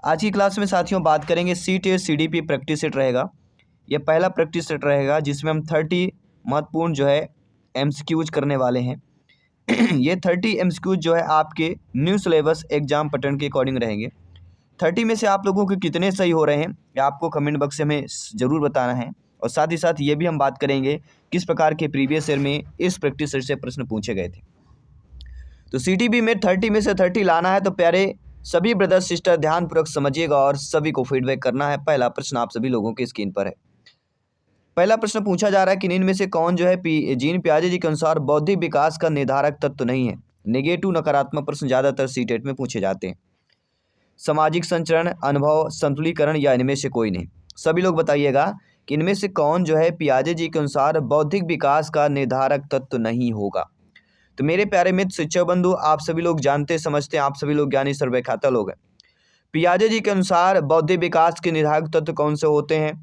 आज की क्लास में साथियों बात करेंगे सी-टेट CDP प्रैक्टिस सेट रहेगा। ये पहला प्रैक्टिस सेट रहेगा जिसमें हम 30 महत्वपूर्ण जो है MCQs करने वाले हैं। ये 30 MCQs जो है आपके न्यू सिलेबस एग्जाम पैटर्न के अकॉर्डिंग रहेंगे। 30 में से आप लोगों के कितने सही हो रहे हैं या आपको कमेंट बॉक्स में ज़रूर बताना है। और साथ ही साथ ये भी हम बात करेंगे किस प्रकार के प्रीवियस ईयर में इस प्रैक्टिस सेट से प्रश्न पूछे गए थे। तो CTB में 30 में से 30 लाना है तो प्यारे सभी ब्रदर सिस्टर ध्यानपूर्वक समझिएगा और सभी को फीडबैक करना है। पहला प्रश्न आप सभी लोगों की स्क्रीन पर है। पहला प्रश्न पूछा जा रहा है कि इनमें से कौन जो है जीन पियाजे जी के अनुसार बौद्धिक विकास का निर्धारक तत्व नहीं है। नेगेटिव नकारात्मक प्रश्न ज़्यादातर सी-टेट में पूछे जाते हैं। सामाजिक संचरण, अनुभव, संतुलीकरण या इनमें से कोई नहीं। सभी लोग बताइएगा कि इनमें से कौन जो है पियाजे जी के अनुसार बौद्धिक विकास का निर्धारक तत्व नहीं होगा। तो मेरे प्यारे मित्र शिक्षक बंधु, आप सभी लोग जानते समझते हैं, आप सभी लोग ज्ञानी सर्वव्याख्याता लोग हैं। पियाजे जी के अनुसार बौद्धिक विकास के निर्धारक तत्व कौन से होते हैं?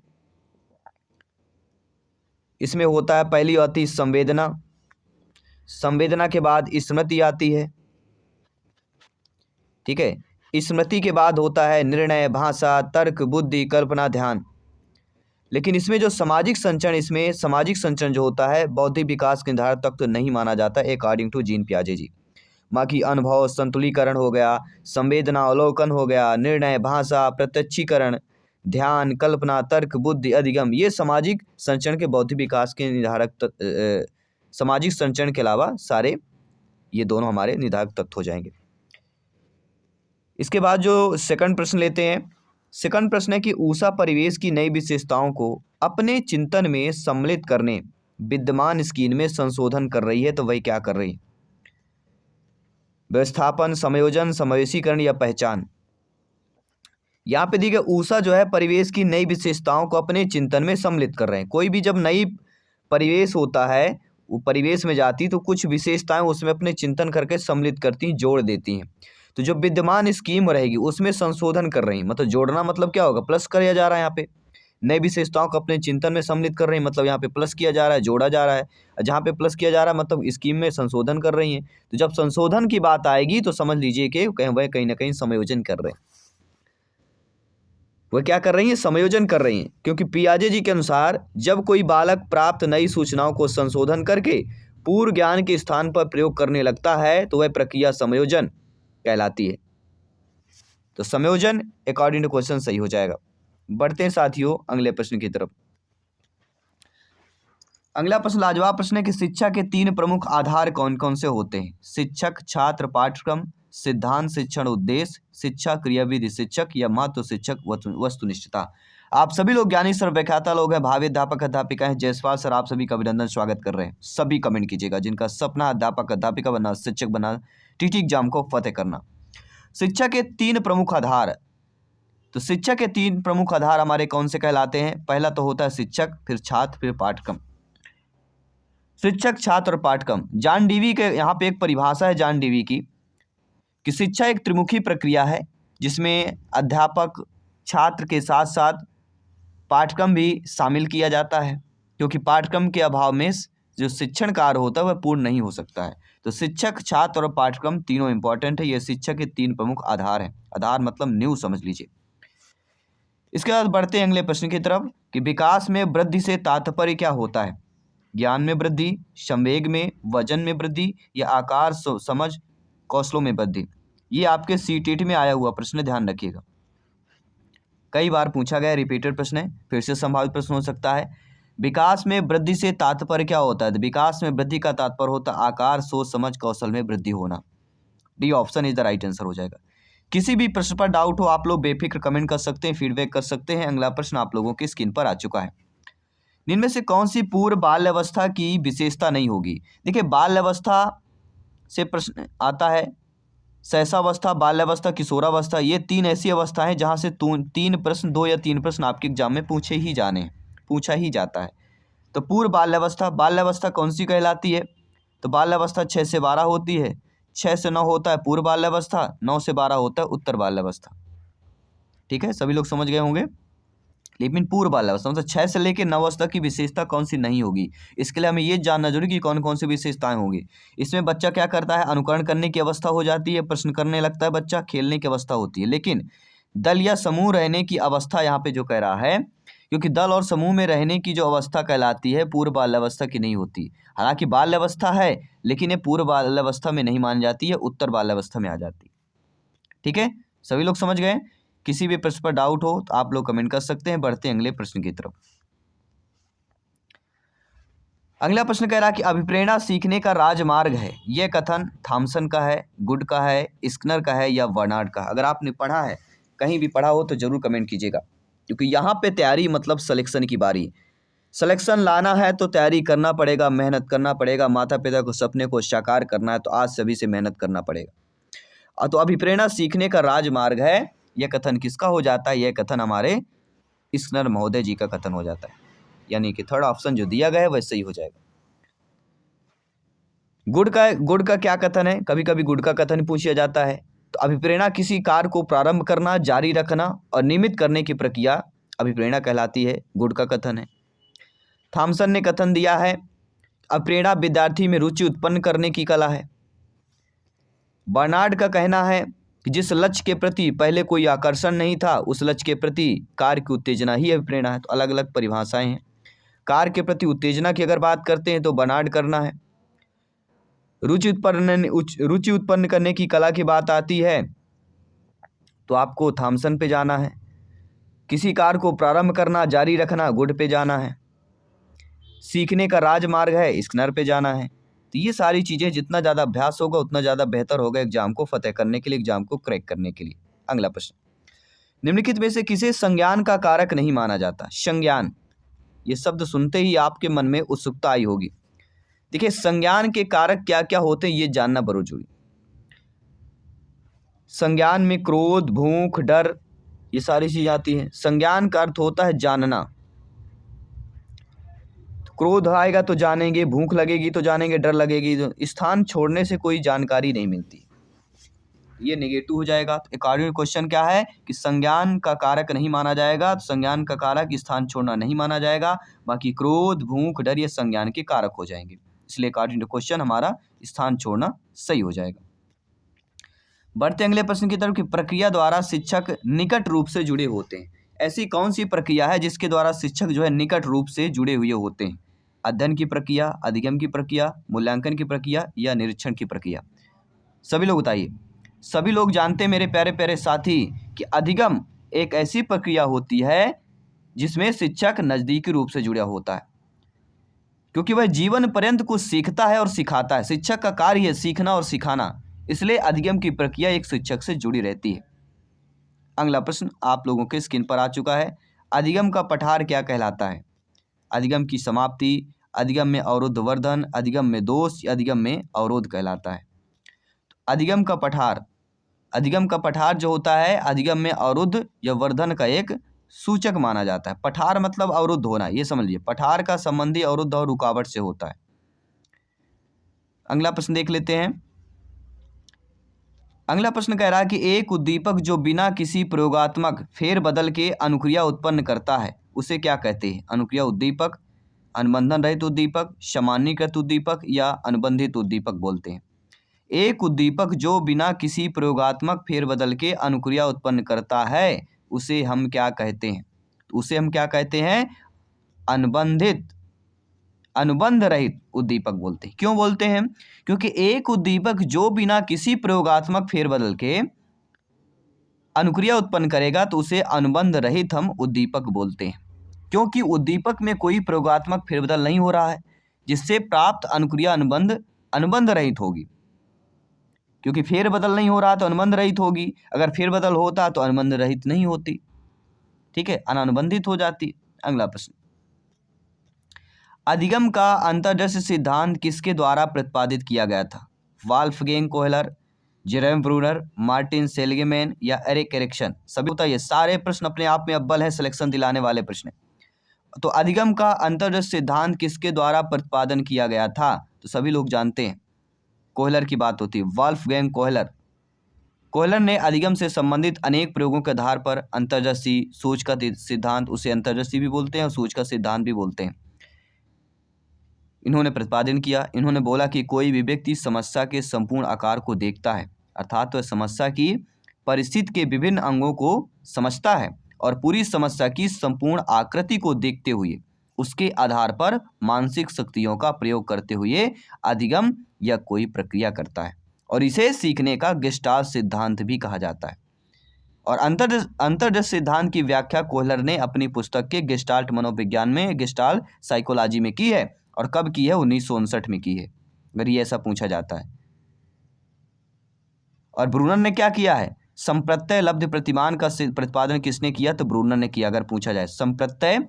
इसमें होता है, पहली आती है संवेदना, संवेदना के बाद स्मृति आती है, ठीक है। स्मृति के बाद होता है निर्णय, भाषा, तर्क, बुद्धि, कल्पना, ध्यान। लेकिन इसमें जो सामाजिक संचरण, इसमें सामाजिक संचरण जो होता है बौद्धिक विकास के निर्धारक तत्व नहीं माना जाता अकॉर्डिंग टू जीन पियाजे जी। बाकी अनुभव, संतुलीकरण हो गया, संवेदना, अवलोकन हो गया, निर्णय, भाषा, प्रत्यक्षीकरण, ध्यान, कल्पना, तर्क, बुद्धि, अधिगम, ये सामाजिक संचरण के बौद्धिक विकास के निर्धारक सामाजिक संचरण के अलावा सारे ये दोनों हमारे निर्धारक तत्व हो जाएंगे। इसके बाद जो सेकंड प्रश्न लेते हैं। सेकंड प्रश्न है कि ऊषा परिवेश की नई विशेषताओं को अपने चिंतन में सम्मिलित करने विद्यमान स्कीम में संशोधन कर रही है, तो वही क्या कर रही है? व्यवस्थापन, समायोजन, समावेशीकरण या पहचान। यहाँ पे देखिए ऊषा जो है परिवेश की नई विशेषताओं को अपने चिंतन में सम्मिलित कर रहे हैं। कोई भी जब नई परिवेश होता है, वो परिवेश में जाती तो कुछ विशेषताएं उसमें अपने चिंतन करके सम्मिलित करती, जोड़ देती हैं। तो जो विद्यमान स्कीम रहेगी उसमें संशोधन कर रही, मतलब जोड़ना मतलब क्या होगा, प्लस किया जा रहा है। यहाँ पे नई विशेषताओं को अपने चिंतन में सम्मिलित कर रही हैं, मतलब यहाँ पे प्लस किया जा रहा है, जोड़ा जा रहा है। जहाँ पे प्लस किया जा रहा है मतलब स्कीम में संशोधन कर रही हैं। तो जब संशोधन की बात आएगी तो समझ लीजिए कि वह कहीं ना कहीं समायोजन कर रहे हैं। वह क्या कर रही हैं? समायोजन कर रही हैं। क्योंकि पियाजे जी के अनुसार जब कोई बालक प्राप्त नई सूचनाओं को संशोधन करके पूर्व ज्ञान के स्थान पर प्रयोग करने लगता है तो वह प्रक्रिया समायोजन कहलाती है। तो समायोजन अकॉर्डिंग टू क्वेश्चन सही हो जाएगा। बढ़ते हैं साथियों अगले प्रश्न की तरफ। अगला प्रश्न लाजवाब प्रश्न है कि शिक्षा के 3 प्रमुख आधार कौन कौन से होते हैं? शिक्षक, छात्र, पाठ्यक्रम, सिद्धांत, शिक्षण उद्देश्य, शिक्षा, क्रियाविधि, शिक्षक या महत्व, शिक्षक, वस्तुनिष्ठता। आप सभी लोग ज्ञानी सर्वव्याख्याता लोग हैं, भावी अध्यापक अध्यापिका हैं। जयसवाल सर आप सभी का अभिनंदन स्वागत कर रहे हैं। सभी कमेंट कीजिएगा जिनका सपना अध्यापक अध्यापिका बनना, शिक्षक बनना, TT एग्जाम को फतेह करना। शिक्षा के 3 प्रमुख आधार। तो शिक्षा के 3 प्रमुख आधार हमारे कौन से कहलाते हैं? पहला तो होता है शिक्षक, फिर छात्र, फिर पाठ्यक्रम। शिक्षक, छात्र और पाठ्यक्रम। जॉन डीवी के यहाँ पे एक परिभाषा है जॉन डीवी की कि शिक्षा एक त्रिमुखी प्रक्रिया है जिसमें अध्यापक, छात्र के साथ साथ पाठ्यक्रम भी शामिल किया जाता है, क्योंकि पाठ्यक्रम के अभाव में जो शिक्षण कार्य होता है वह पूर्ण नहीं हो सकता है। तो शिक्षक, छात्र और पाठ्यक्रम तीनों इंपॉर्टेंट है। ये शिक्षा के 3 प्रमुख आधार हैं। आधार मतलब नींव समझ लीजिए। इसके बाद बढ़ते हैं अगले प्रश्न की तरफ कि विकास में वृद्धि से तात्पर्य क्या होता है? ज्ञान में वृद्धि, संवेग में, वजन में वृद्धि या आकार, समझ, कौशलों में वृद्धि। ये आपके सी-टेट में आया हुआ प्रश्न, ध्यान रखिएगा। कई बार पूछा गया, रिपीटेड प्रश्न है, फिर से संभावित प्रश्न हो सकता है। विकास में वृद्धि से तात्पर्य क्या होता है? तो विकास में वृद्धि का तात्पर्य होता है आकार, सोच, समझ, कौशल में वृद्धि होना। D option is the right answer हो जाएगा। किसी भी प्रश्न पर डाउट हो आप लोग बेफिक्र कमेंट कर सकते हैं, फीडबैक कर सकते हैं। अगला प्रश्न आप लोगों की स्क्रीन पर आ चुका है। इनमें से कौन सी पूर्व बाल्यावस्था की विशेषता नहीं होगी? देखिए बाल्यावस्था से प्रश्न आता है, शैशवावस्था, बाल्यावस्था, किशोरावस्था। ये 3 ऐसी अवस्थाएं जहां से 3 प्रश्न, 2 या 3 प्रश्न आपके एग्जाम में पूछा ही जाता है। तो पूर्व बाल्यावस्था, बाल्यावस्था कौन सी कहलाती है? तो बाल्यावस्था 6 से 12 होती है। 6 से 9 होता है पूर्व बाल्यावस्था, 9 से 12 होता है उत्तर बाल्यावस्था। ठीक है, सभी लोग समझ गए होंगे। लेकिन पूर्व बाल्यावस्था मतलब 6 से लेकर 9 वर्ष तक की विशेषता कौन सी नहीं होगी। इसके लिए हमें ये जानना जरूरी कि कौन कौन सी विशेषताएं होंगी। इसमें बच्चा क्या करता है? अनुकरण करने की अवस्था हो जाती है, प्रश्न करने लगता है बच्चा, खेलने की अवस्था होती है। लेकिन दल या समूह रहने की अवस्था यहाँ पे जो कह रहा है, क्योंकि दल और समूह में रहने की जो अवस्था कहलाती है पूर्व बाल्यावस्था की नहीं होती। हालांकि बाल्यावस्था है लेकिन ये पूर्व बाल्यावस्था में नहीं मानी जाती है, उत्तर बाल्यावस्था में आ जाती है। ठीक है, सभी लोग समझ गए? किसी भी प्रश्न पर डाउट हो तो आप लोग कमेंट कर सकते हैं। बढ़ते हैं अगले प्रश्न की तरफ। अगला प्रश्न कह रहा है कि अभिप्रेरणा सीखने का राजमार्ग है। यह कथन थॉमसन का है, गुड का है, स्किनर का है या बर्नार्ड का? अगर आपने पढ़ा है, कहीं भी पढ़ा हो तो जरूर कमेंट कीजिएगा, क्योंकि यहाँ पे तैयारी मतलब सिलेक्शन की बारी। सिलेक्शन लाना है तो तैयारी करना पड़ेगा, मेहनत करना पड़ेगा। माता पिता को सपने को साकार करना है तो आज सभी से मेहनत करना पड़ेगा। तो अभिप्रेरणा सीखने का राजमार्ग है, यह कथन किसका हो जाता है? यह कथन हमारे स्किनर महोदय जी का कथन हो जाता है, यानी कि थर्ड ऑप्शन जो दिया गया है वह सही हो जाएगा। गुड का क्या कथन है? कभी कभी गुड का कथन पूछा जाता है। तो अभिप्रेरणा किसी कार्य को प्रारंभ करना, जारी रखना और नियमित करने की प्रक्रिया अभिप्रेरणा कहलाती है, गुड का कथन है। थॉमसन ने कथन दिया है अभिप्रेरणा विद्यार्थी में रुचि उत्पन्न करने की कला है। बर्नार्ड का कहना है कि जिस लक्ष्य के प्रति पहले कोई आकर्षण नहीं था उस लक्ष्य के प्रति कार्य की उत्तेजना ही अभिप्रेरणा है। तो अलग अलग परिभाषाएं हैं। कार्य के प्रति उत्तेजना की अगर बात करते हैं तो बर्नार्ड करना है। रुचि उत्पन्न करने की कला की बात आती है तो आपको थॉमसन पे जाना है। किसी कार्य को प्रारंभ करना, जारी रखना, गुड पे जाना है। सीखने का राजमार्ग है, स्किनर पे जाना है। तो ये सारी चीज़ें जितना ज़्यादा अभ्यास होगा उतना ज़्यादा बेहतर होगा एग्जाम को फतेह करने के लिए, एग्जाम को क्रैक करने के लिए। अगला प्रश्न, निम्नलिखित में से किसे संज्ञान का कारक नहीं माना जाता? संज्ञान, ये शब्द सुनते ही आपके मन में उत्सुकता आई होगी। देखिए, संज्ञान के कारक क्या क्या होते हैं ये जानना बहुत जरूरी। संज्ञान में क्रोध, भूख, डर, ये सारी चीज़ें आती हैं। संज्ञान का अर्थ होता है जानना। क्रोध आएगा तो जानेंगे, भूख लगेगी तो जानेंगे, डर लगेगी तो। स्थान छोड़ने से कोई जानकारी नहीं मिलती, ये नेगेटिव हो जाएगा। तो अकॉर्डिंग क्वेश्चन क्या है कि संज्ञान का कारक नहीं माना जाएगा। तो संज्ञान का कारक स्थान छोड़ना नहीं माना जाएगा। बाकी क्रोध, भूख, डर ये संज्ञान के कारक हो जाएंगे। इसलिए अकॉर्डिंग टू क्वेश्चन हमारा स्थान छोड़ना सही हो जाएगा। बढ़ते अगले प्रश्न की तरफ कि प्रक्रिया द्वारा शिक्षक निकट रूप से जुड़े होते हैं। ऐसी कौन सी प्रक्रिया है जिसके द्वारा शिक्षक जो है निकट रूप से जुड़े हुए होते हैं? अध्ययन की प्रक्रिया, अधिगम की प्रक्रिया, मूल्यांकन की प्रक्रिया या निरीक्षण की प्रक्रिया? सभी लोग बताइए। सभी लोग जानते हैं मेरे प्यारे प्यारे साथी कि अधिगम एक ऐसी प्रक्रिया होती है जिसमें शिक्षक नज़दीकी रूप से जुड़ा होता है, क्योंकि वह जीवन पर्यंत कुछ सीखता है और सिखाता है। शिक्षक का कार्य है सीखना और सिखाना, इसलिए अधिगम की प्रक्रिया एक शिक्षक से जुड़ी रहती है। अगला प्रश्न आप लोगों के स्क्रीन पर आ चुका है। अधिगम का पठार क्या कहलाता है? अधिगम की समाप्ति, अधिगम में अवरोध वर्धन, अधिगम में दोष, अधिगम में अवरोध कहलाता है। अधिगम का पठार जो होता है अधिगम में अवरुद्ध या वर्धन का एक सूचक माना जाता है। पठार मतलब अवरुद्ध होना, ये समझ लीजिए। पठार का संबंधी अवरुद्ध और रुकावट से होता है। अगला प्रश्न देख लेते हैं। अगला प्रश्न कह रहा है कि एक उद्दीपक जो बिना किसी प्रयोगात्मक फेरबदल के अनुक्रिया उत्पन्न करता है उसे क्या कहते हैं? अनुक्रिया उद्दीपक, अनुबंधन रहित उद्दीपक, सामान्यीकृत उद्दीपक या अनुबंधित उद्दीपक बोलते हैं। एक उद्दीपक जो बिना किसी प्रयोगात्मक फेरबदल के अनुक्रिया उत्पन्न करता है उसे हम क्या कहते हैं? उसे हम क्या कहते हैं? अनुबंध रहित उद्दीपक बोलते हैं। क्यों बोलते हैं? क्योंकि एक उद्दीपक जो बिना किसी प्रयोगात्मक फेरबदल के अनुक्रिया उत्पन्न करेगा तो उसे अनुबंध रहित हम उद्दीपक बोलते हैं, क्योंकि उद्दीपक में कोई प्रयोगात्मक फेरबदल नहीं हो रहा है, जिससे प्राप्त अनुक्रिया अनुबंध रहित होगी। क्योंकि फेरबदल नहीं हो रहा तो अनुबंध रहित होगी, अगर फेरबदल होता तो अनुबंध रहित नहीं होती। ठीक है, अनानुबंधित हो जाती। अगला प्रश्न, अधिगम का अंतर्दृष्टि सिद्धांत किसके द्वारा प्रतिपादित किया गया था? Wolfgang Kohler, Jeremy Bruner, Martin Seligman या एरिक एरिक्सन? सभी बताइए। सारे प्रश्न अपने आप में अव्वल है, सिलेक्शन दिलाने वाले प्रश्न। तो अधिगम का अंतर्दृष्टि सिद्धांत किसके द्वारा प्रतिपादन किया गया था? तो सभी लोग जानते हैं, कोहलर की बात होती है। वॉल्फगैंग कोहलर ने अधिगम से संबंधित अनेक प्रयोगों के आधार पर अंतर्दृष्टि सोच का सिद्धांत, उसे अंतर्दृष्टि भी बोलते हैं और सोच का सिद्धांत भी बोलते हैं, इन्होंने प्रतिपादन किया। इन्होंने बोला कि कोई भी व्यक्ति समस्या के संपूर्ण आकार को देखता है, अर्थात वह समस्या की परिस्थिति के विभिन्न अंगों को समझता है और पूरी समस्या की संपूर्ण आकृति को देखते हुए उसके आधार पर मानसिक शक्तियों का प्रयोग करते हुए अधिगम या कोई प्रक्रिया करता है, और इसे सीखने का गेस्टाल्ट सिद्धांत भी कहा जाता है। और अंतर्दृष्टि सिद्धांत की व्याख्या कोहलर ने अपनी पुस्तक के गेस्टाल्ट मनोविज्ञान में, गेस्टाल्ट साइकोलॉजी में की है। और कब की है? 1959 में की है, अगर ये ऐसा पूछा जाता है। और ब्रूनर ने क्या किया है? संप्रत्यय लब्ध प्रतिमान का प्रतिपादन किसने किया? तो ब्रूनर ने किया, अगर पूछा जाए। संप्रत्यय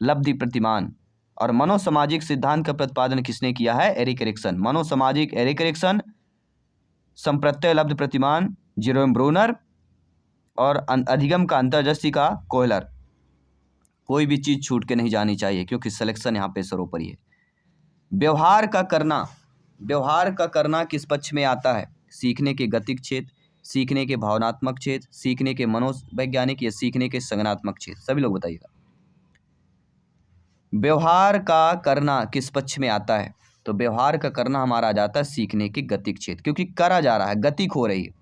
लब्धि प्रतिमान। और मनोसामाजिक सिद्धांत का प्रतिपादन किसने किया है? Erik Erikson. मनोसामाजिक एरिक एरिक्सन, संप्रत्यय लब्ध प्रतिमान जेरोम ब्रूनर, और अधिगम का अंतर्दृष्टि का कोहलर। कोई भी चीज छूट के नहीं जानी चाहिए क्योंकि सिलेक्शन यहाँ पे सर्वोपरि है। व्यवहार का करना किस पक्ष में आता है? सीखने के गतिक क्षेत्र, सीखने के भावनात्मक क्षेत्र, सीखने के मनोवैज्ञानिक, या सीखने के संज्ञानात्मक क्षेत्र? सभी लोग बताइएगा। व्यवहार का करना किस पक्ष में आता है? तो व्यवहार का करना हमारा आ जाता है सीखने के गतिक क्षेत्र, क्योंकि करा जा रहा है, गतिक हो रही है।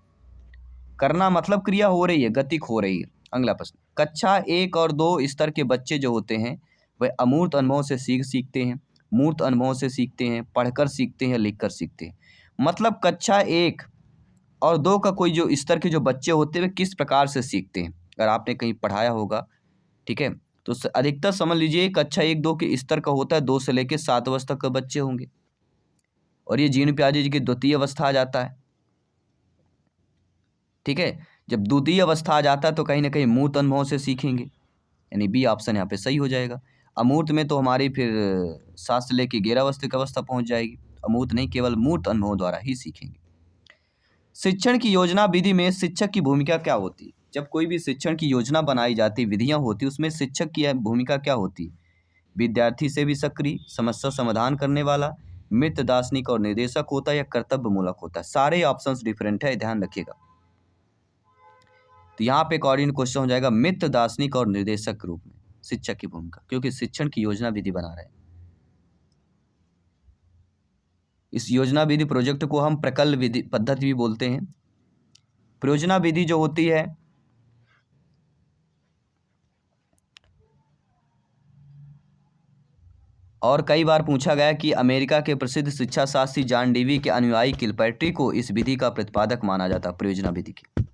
करना मतलब क्रिया हो रही है, गतिक हो रही है। अगला प्रश्न, कक्षा 1 और 2 स्तर के बच्चे जो होते हैं वह अमूर्त अनुभव से सीखते हैं, मूर्त अनुभव से सीखते हैं, पढ़कर सीखते हैं, लिखकर सीखते हैं। मतलब कक्षा 1 और 2 का कोई जो स्तर के जो बच्चे होते हैं वे किस प्रकार से सीखते हैं, अगर आपने कहीं पढ़ाया होगा, ठीक है, तो अधिकतर समझ लीजिए कक्षा 1-2 के स्तर का होता है 2 से लेकर 7 वर्ष तक के बच्चे होंगे। और ये जीन पियाजे जी की द्वितीय अवस्था आ जाता है, ठीक है। जब द्वितीय अवस्था आ जाता है तो कहीं ना कहीं मूर्त अनुभव से सीखेंगे, यानी बी ऑप्शन यहाँ पे सही हो जाएगा। अमूर्त में तो हमारी फिर 7 से लेकर 11 वर्ष की अवस्था पहुंच जाएगी। अमूर्त नहीं, केवल मूर्त अनुभव द्वारा ही सीखेंगे। शिक्षण की योजना विधि में शिक्षक की भूमिका क्या होती है? जब कोई भी शिक्षण की योजना बनाई जाती, विधियां होती, उसमें शिक्षक की भूमिका क्या होती है? विद्यार्थी से भी सक्रिय, समस्या समाधान करने वाला, मित्र, दार्शनिक और निर्देशक होता है, या कर्तव्य मूलक होता है? सारे ऑप्शंस डिफरेंट है, ध्यान रखिएगा। तो यहाँ पे अकॉर्डिंग क्वेश्चन हो जाएगा मित्र, दार्शनिक और निर्देशक के रूप में शिक्षक की भूमिका, क्योंकि शिक्षण की योजना विधि बना रहे हैं। इस योजना विधि प्रोजेक्ट को हम प्रकल्प विधि पद्धति भी बोलते हैं। परियोजना विधि जो होती है और कई बार पूछा गया कि अमेरिका के प्रसिद्ध शिक्षा शास्त्री जॉन डेवी के अनुयायी किलपैट्रिक को इस विधि का प्रतिपादक माना जाता है, परियोजना विधि की।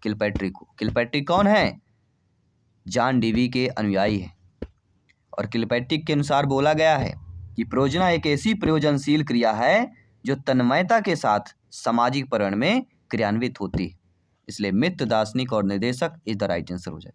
किलपैट्रिक कौन है? जॉन डेवी के अनुयायी है। और किलपैट्रिक के अनुसार बोला गया है कि परियोजना एक ऐसी प्रयोजनशील क्रिया है जो तन्मयता के साथ सामाजिक पर्यावरण में क्रियान्वित होती है। इसलिए मित्र, दार्शनिक और निर्देशक इज द राइट आंसर हो जाए।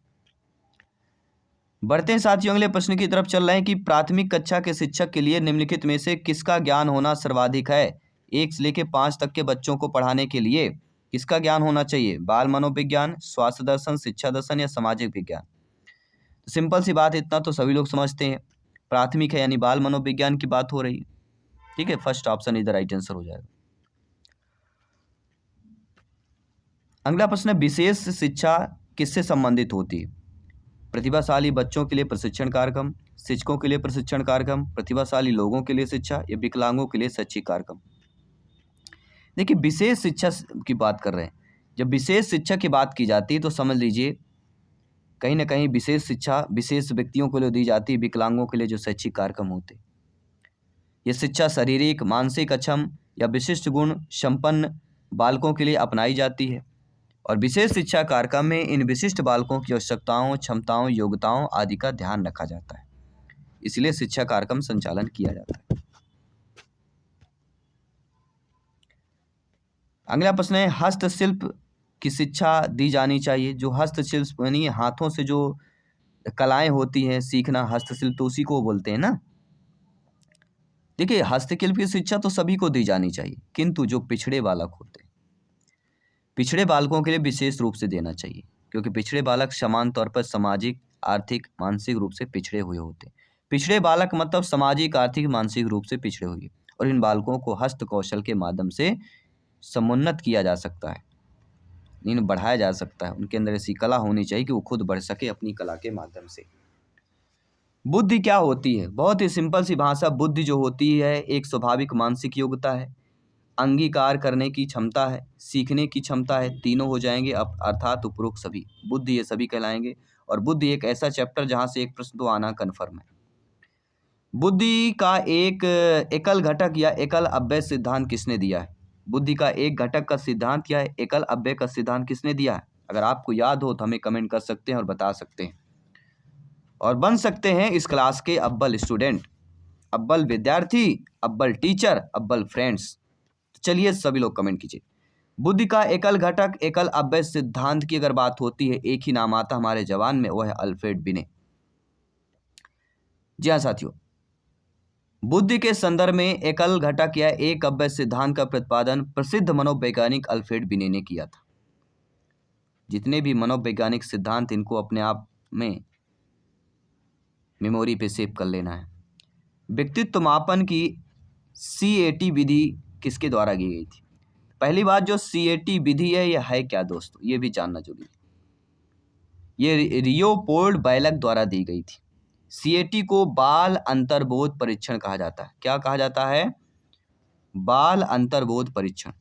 बढ़ते हैं साथियों अगले प्रश्न की तरफ चल रहे हैं कि प्राथमिक कक्षा के शिक्षक के लिए निम्नलिखित में से किसका ज्ञान होना सर्वाधिक है? 1 से लेकर 5 तक के बच्चों को पढ़ाने के लिए किसका ज्ञान होना चाहिए? बाल मनोविज्ञान, स्वास्थ्य दर्शन, शिक्षा दर्शन, या सामाजिक विज्ञान? तो सिंपल सी बात, इतना तो सभी लोग समझते हैं, प्राथमिक है यानी बाल मनोविज्ञान की बात हो रही है, ठीक है। फर्स्ट ऑप्शन इधर राइट आंसर हो जाएगा। अगला प्रश्न है, विशेष शिक्षा किससे संबंधित होती है? प्रतिभाशाली बच्चों के लिए प्रशिक्षण कार्यक्रम, शिक्षकों के लिए प्रशिक्षण कार्यक्रम, प्रतिभाशाली लोगों के लिए शिक्षा, या विकलांगों के लिए शैक्षिक कार्यक्रम? देखिए, विशेष शिक्षा की बात कर रहे हैं। जब विशेष शिक्षा की बात की जाती है तो समझ लीजिए कहीं ना कहीं विशेष शिक्षा विशेष व्यक्तियों को लिए दी जाती है, विकलांगों के लिए जो शैक्षिक कार्यक्रम होते हैं। ये शिक्षा शारीरिक, मानसिक अक्षम या विशिष्ट गुण संपन्न बालकों के लिए अपनाई जाती है। और विशेष शिक्षा कार्यक्रम में इन विशिष्ट बालकों की आवश्यकताओं, क्षमताओं, योग्यताओं आदि का ध्यान रखा जाता है, इसलिए शिक्षा कार्यक्रम संचालन किया जाता है। अगला प्रश्न है, हस्तशिल्प की शिक्षा दी जानी चाहिए। जो हस्तशिल्प यानी हाथों से जो कलाएं होती हैं, सीखना, हस्तशिल्प तो उसी को बोलते हैं ना। देखिए, हस्तशिल्प की शिक्षा तो सभी को दी जानी चाहिए, किंतु जो पिछड़े बालक होते हैं, पिछड़े बालकों के लिए विशेष रूप से देना चाहिए, क्योंकि पिछड़े बालक समान तौर पर सामाजिक, आर्थिक, मानसिक रूप से पिछड़े हुए होते हैं। पिछड़े बालक मतलब सामाजिक, आर्थिक, मानसिक रूप से पिछड़े हुए, और इन बालकों को हस्त कौशल के माध्यम से समुन्नत किया जा सकता है, इन्हें बढ़ाया जा सकता है। उनके अंदर ऐसी कला होनी चाहिए कि वो खुद बढ़ सके अपनी कला के माध्यम से। बुद्धि क्या होती है? बहुत ही सिंपल सी भाषा, बुद्धि जो होती है एक स्वाभाविक मानसिक योग्यता है, अंगीकार करने की क्षमता है, सीखने की क्षमता है, तीनों हो जाएंगे अब, अर्थात उपरोक्त सभी। बुद्धि ये सभी कहलाएंगे। और बुद्धि एक ऐसा चैप्टर जहां से एक प्रश्न तो आना कन्फर्म है। बुद्धि का एक एकल घटक या एकल अव्यय सिद्धांत किसने दिया है? बुद्धि का एक घटक का सिद्धांत क्या है? एकल अव्यय का सिद्धांत किसने दिया है? अगर आपको याद हो तो हमें कमेंट कर सकते हैं और बता सकते हैं, और बन सकते हैं इस क्लास के अव्वल स्टूडेंट, अव्वल विद्यार्थी, अव्वल टीचर, अव्वल फ्रेंड्स। चलिए सभी लोग कमेंट कीजिए। बुद्धि का एकल घटक एकल अव्यय सिद्धांत की अगर बात होती है, एक ही नाम आता हमारे जवान में, वह है अल्फ्रेड बिने। जी हाँ साथियों, बुद्धि के संदर्भ में एकल घटक या एक अव्यय सिद्धांत का प्रतिपादन प्रसिद्ध मनोवैज्ञानिक अल्फ्रेड बिने ने किया था। जितने भी मनोवैज्ञानिक सिद्धांत, इनको अपने आप में मेमोरी पे सेव कर लेना है। व्यक्तित्व मापन की CAT विधि किसके द्वारा की गई थी? पहली बात, जो CAT विधि है यह है क्या दोस्तों, ये भी जानना जरूरी है। ये लियोपोल्ड बैलक द्वारा दी गई थी। CAT को बाल अंतर्बोध परीक्षण कहा जाता है। क्या कहा जाता है? बाल अंतर्बोध परीक्षण।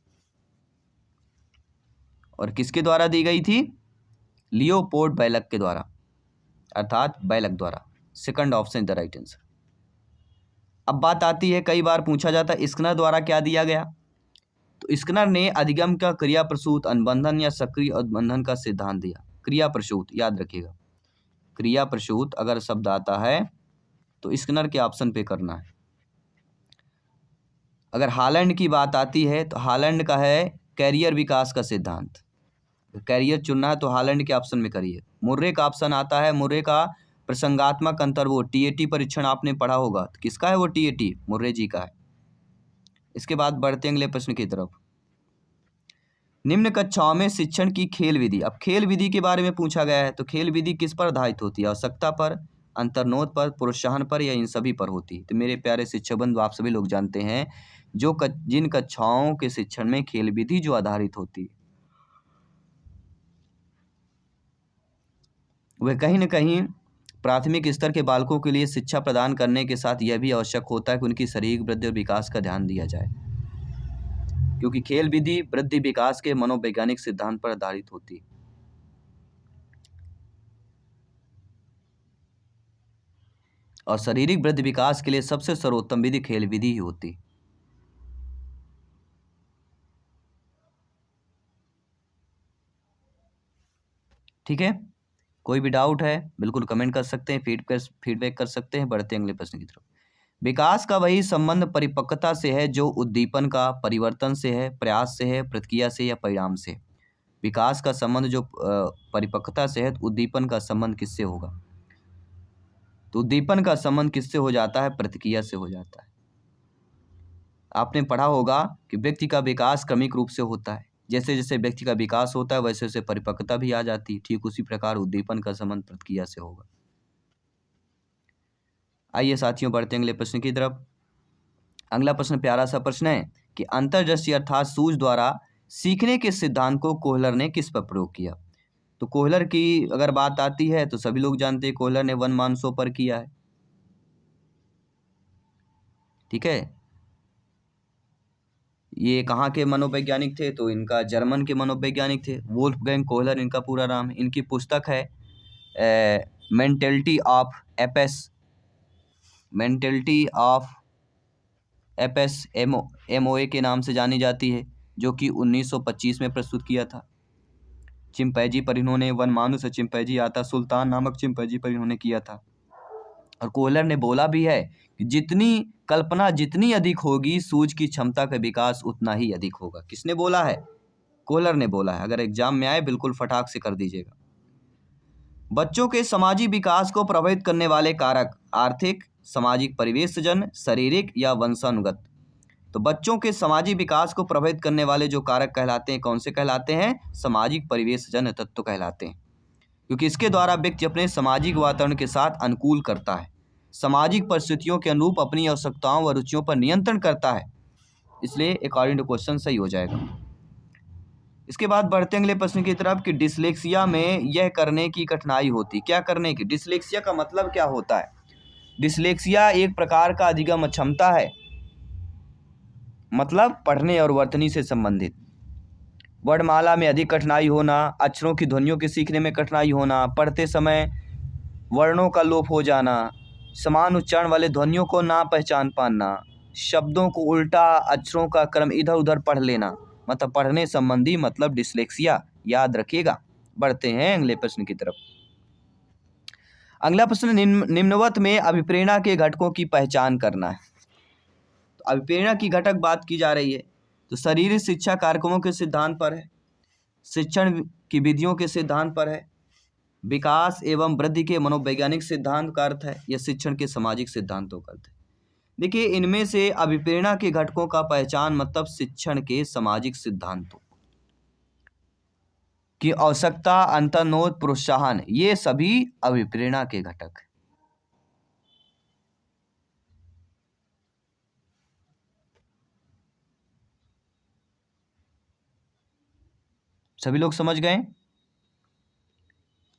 और किसके द्वारा दी गई थी? लियोपोल्ड बैलक के द्वारा, अर्थात बैलक द्वारा। Second option the right answer. अब बात आती है, कई बार पूछा जाता है स्किनर द्वारा क्या दिया गया? तो स्किनर ने अधिगम का क्रिया प्रसूत अनुबंधन या सक्रिय अनुबंधन का सिद्धांत दिया। क्रिया प्रसूत याद रखिएगा, क्रिया प्रसूत अगर शब्द आता है तो स्किनर के ऑप्शन पे करना है। अगर हालैंड की बात आती है तो हालैंड का है कैरियर विकास का सिद्धांत। कैरियर चुनना है तो हालैंड के ऑप्शन में करिए। मुर्रे का ऑप्शन आता है, मुर्रे का प्रसंगात्मक अंतर्बोध TAT परीक्षण आपने पढ़ा होगा, तो किसका है वो? TAT मुर्रे जी का है। इसके बाद बढ़ते हैं अगले प्रश्न की तरफ। निम्न कक्षाओं में शिक्षण की खेल विधि। अब खेल विधि के बारे में पूछा गया है, तो खेल विधि किस पर आधारित होती है? आवश्यकता पर, अंतर्नोद पर, प्रोत्साहन पर, या इन सभी पर होती है? तो मेरे प्यारे शिक्षक बंधु, आप सभी लोग जानते हैं जिन कक्षाओं के शिक्षण में खेल विधि जो आधारित होती है, वह कहीं न कहीं प्राथमिक स्तर के बालकों के लिए शिक्षा प्रदान करने के साथ यह भी आवश्यक होता है कि उनकी शारीरिक वृद्धि और विकास का ध्यान दिया जाए, क्योंकि खेल विधि वृद्धि विकास के मनोवैज्ञानिक सिद्धांत पर आधारित होती है। और शारीरिक वृद्धि विकास के लिए सबसे सर्वोत्तम विधि खेल विधि ही होती। ठीक है, कोई भी डाउट है बिल्कुल कमेंट कर सकते हैं, फीडबैक कर सकते हैं। बढ़ते हैं अगले प्रश्न की तरफ। विकास का वही संबंध परिपक्वता से है जो उद्दीपन का परिवर्तन से है, प्रयास से है, प्रतिक्रिया से, या परिणाम से। विकास का संबंध जो परिपक्वता से है, तो उद्दीपन का संबंध किससे होगा? तो उद्दीपन का संबंध किससे हो जाता है? प्रतिक्रिया से हो जाता है। आपने पढ़ा होगा कि व्यक्ति का विकास क्रमिक रूप से होता है। जैसे जैसे व्यक्ति का विकास होता है वैसे वैसे परिपक्वता भी आ जाती है। ठीक उसी प्रकार उद्दीपन का संबंध प्रतिक्रिया से होगा। आइए साथियों, बढ़ते हैं अगले प्रश्न की तरफ। अगला प्रश्न प्यारा सा प्रश्न है कि अंतर्दृष्टि अर्थात सूझ द्वारा सीखने के सिद्धांत को कोहलर ने किस पर प्रयोग किया? तो कोहलर की अगर बात आती है तो सभी लोग जानते हैं कोहलर ने वन मान शो पर किया है। ठीक है, ये कहाँ के मनोवैज्ञानिक थे? तो इनका जर्मन के मनोवैज्ञानिक थे, वोल्फगैंग कोहलर इनका पूरा नाम है। इनकी पुस्तक है mentality of Apis, mentality of Apis MOA के नाम से जानी जाती है, जो कि 1925 में प्रस्तुत किया था। चिंपैंजी पर इन्होंने, वन मानुस है चिंपैंजी आता, सुल्तान नामक चिंपैंजी पर इन्होंने किया था। और कोहलर ने बोला भी है कि जितनी कल्पना जितनी अधिक होगी, सूझ की क्षमता का विकास उतना ही अधिक होगा। किसने बोला है? कोहलर ने बोला है। अगर एग्जाम में आए बिल्कुल फटाक से कर दीजिएगा। बच्चों के सामाजिक विकास को प्रभावित करने वाले कारक आर्थिक, सामाजिक परिवेशजन, शारीरिक या वंशानुगत। तो बच्चों के सामाजिक विकास को प्रभावित करने वाले जो कारक कहलाते हैं, कौन से कहलाते हैं? सामाजिक परिवेशजन तत्व कहलाते हैं, क्योंकि इसके द्वारा व्यक्ति अपने सामाजिक वातावरण के साथ अनुकूल करता है, सामाजिक परिस्थितियों के अनुरूप अपनी आवश्यकताओं व रुचियों पर नियंत्रण करता है। इसलिए अकॉर्डिंग टू क्वेश्चन सही हो जाएगा। इसके बाद बढ़ते अगले प्रश्न की तरफ कि डिसलेक्सिया में यह करने की कठिनाई होती। क्या करने की? डिसलेक्सिया का मतलब क्या होता है? डिसलेक्सिया एक प्रकार का अधिगम अक्षमता है मतलब पढ़ने और वर्तनी से संबंधित। वर्णमाला में अधिक कठिनाई होना, अक्षरों की ध्वनियों के सीखने में कठिनाई होना, पढ़ते समय वर्णों का लोप हो जाना, समान उच्चारण वाले ध्वनियों को ना पहचान पाना, शब्दों को उल्टा, अक्षरों का क्रम इधर उधर पढ़ लेना, मतलब पढ़ने संबंधी मतलब डिस्लेक्सिया। याद रखिएगा। बढ़ते हैं अगले प्रश्न की तरफ। अगला प्रश्न, निम्नवत में अभिप्रेरणा के घटकों की पहचान करना है। तो अभिप्रेरणा की घटक बात की जा रही है, तो शारीरिक शिक्षा कार्यक्रमों के सिद्धांत पर है, शिक्षण की विधियों के सिद्धांत पर है, विकास एवं वृद्धि के मनोवैज्ञानिक सिद्धांत का अर्थ है, या शिक्षण के सामाजिक सिद्धांतों का अर्थ है। देखिए, इनमें से अभिप्रेरणा के घटकों का पहचान मतलब शिक्षण के सामाजिक सिद्धांतों की आवश्यकता, अंतर्निहित प्रोत्साहन, ये सभी अभिप्रेरणा के घटक हैं। सभी लोग समझ गए।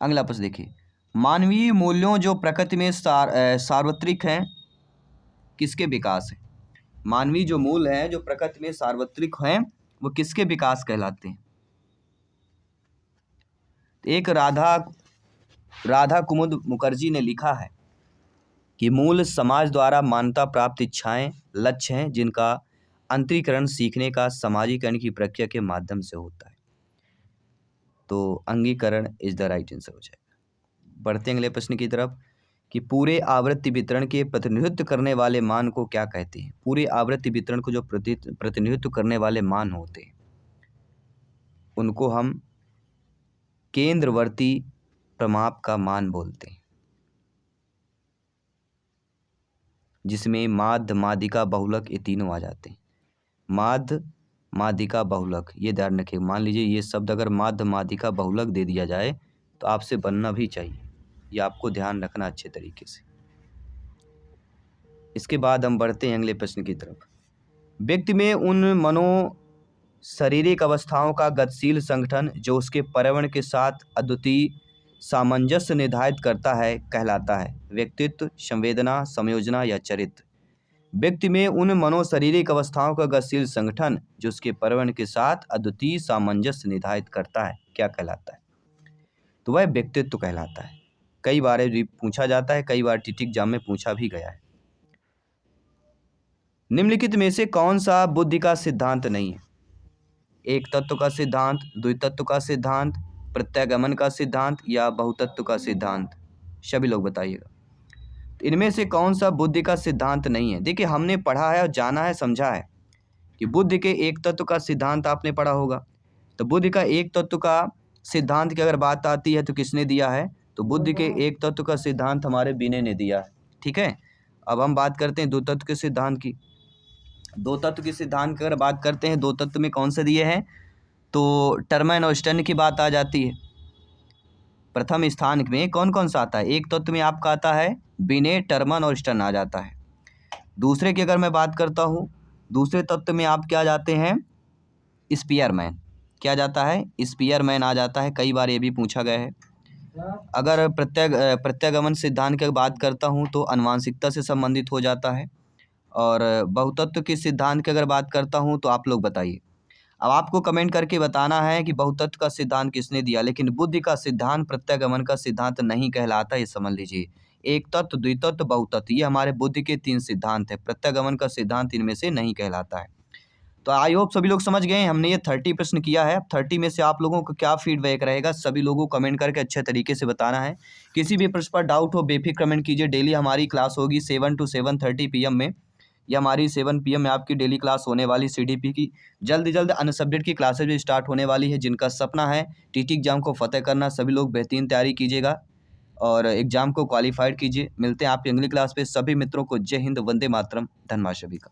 अगला प्रश्न देखिए, मानवीय मूल्यों जो प्रकृति में सार्वत्रिक हैं, किसके विकास है? मानवीय जो मूल हैं जो प्रकृति में सार्वत्रिक हैं, वो किसके विकास कहलाते हैं? एक राधा कुमुद मुखर्जी ने लिखा है कि मूल समाज द्वारा मान्यता प्राप्त इच्छाएं लक्ष्य हैं, जिनका अंतरीकरण सीखने का सामाजिकरण की प्रक्रिया के माध्यम से होता है। तो अंगीकरण इज द राइट आंसर हो जाएगा। बढ़ते हैं अगले प्रश्न की तरफ कि पूरे आवृत्ति वितरण के प्रतिनिधित्व करने वाले मान को क्या कहते हैं? पूरे आवृत्ति वितरण को जो प्रतिनिधित्व करने वाले मान होते हैं, उनको हम केंद्रवर्ती प्रमाप का मान बोलते हैं, जिसमें माध्य, माध्यिका, बहुलक ये तीनों आ जाते हैं। माध्य, माध्यिका, बहुलक, ये ध्यान रखिए। मान लीजिए ये शब्द अगर माध्य, माध्यिका, बहुलक दे दिया जाए तो आपसे बनना भी चाहिए, ये आपको ध्यान रखना अच्छे तरीके से। इसके बाद हम बढ़ते हैं अगले प्रश्न की तरफ। व्यक्ति में उन शारीरिक अवस्थाओं का गतिशील संगठन जो उसके पर्यावरण के साथ अद्वितीय सामंजस्य निर्धारित करता है कहलाता है। व्यक्तित्व, संवेदना, संयोजना या चरित्र। व्यक्ति में उन मनोशारीरिक अवस्थाओं का गतिशील संगठन जो उसके पर्यावरण के साथ अद्वितीय सामंजस्य निर्धारित करता है, क्या कहलाता है? तो वह व्यक्तित्व कहलाता है। कई बार ये पूछा जाता है, कई बार टीटी एग्जाम में पूछा भी गया है। निम्नलिखित में से कौन सा बुद्धि का सिद्धांत नहीं है? एक तत्व का सिद्धांत, द्वितत्व का सिद्धांत, प्रत्यागमन का सिद्धांत या बहुतत्व का सिद्धांत? सभी लोग बताइएगा। इनमें से कौन सा बुद्धि का सिद्धांत नहीं है? देखिए, हमने पढ़ा है और जाना है, समझा है कि बुद्धि के एक तत्व का सिद्धांत आपने पढ़ा होगा। तो बुद्धि का एक तत्व का सिद्धांत की अगर बात आती है तो किसने दिया है? तो बुद्धि के एक तत्व का सिद्धांत हमारे विनय ने दिया है। ठीक है, अब हम बात करते हैं दो तत्व के सिद्धांत की। दो तत्व के सिद्धांत की अगर बात करते हैं, दो तत्व में कौन से दिए हैं? तो टर्मन और स्टर्न की बात आ जाती है। प्रथम स्थान में कौन कौन सा आता है? एक तत्व में आपका आता है विनय, टर्मन और स्टर्न आ जाता है। दूसरे की अगर मैं बात करता हूँ, दूसरे तत्व में आप क्या जाते हैं? स्पीयरमैन। क्या जाता है? स्पीयरमैन आ जाता है। कई बार ये भी पूछा गया है। अगर प्रत्यागमन सिद्धांत की बात करता हूँ तो आनुवांशिकता से संबंधित हो जाता है। और बहुतत्व के सिद्धांत की अगर बात करता हूँ तो आप लोग बताइए। अब आपको कमेंट करके बताना है कि बहुतत्व का सिद्धांत किसने दिया, लेकिन बुद्धि का सिद्धांत प्रत्यागमन का सिद्धांत नहीं कहलाता, ये समझ लीजिए। एक तत्व, द्वितत्व, बहुतत्व, ये हमारे बुद्धि के 3 सिद्धांत है। प्रत्यागमन का सिद्धांत इनमें से नहीं कहलाता है। तो आई होप सभी लोग समझ गए। हमने ये 30 प्रश्न किया है। 30 में से आप लोगों को क्या फीडबैक रहेगा, सभी लोगों को कमेंट करके अच्छे तरीके से बताना है। किसी भी प्रश्न पर डाउट हो बेफिक्र कमेंट कीजिए। डेली हमारी क्लास होगी 7 to 7:30 PM में। ये हमारी 7 PM में आपकी डेली क्लास होने वाली CDP की। जल्द जल्द अन्य सब्जेक्ट की क्लासेज भी स्टार्ट होने वाली है। जिनका सपना है टीटी एग्जाम को फतेह करना, सभी लोग बेहतरीन तैयारी कीजिएगा और एग्जाम को क्वालिफाइड कीजिए। मिलते हैं आपकी अगली क्लास पे। सभी मित्रों को जय हिंद, वंदे मातरम, धन्यवाद सभी का।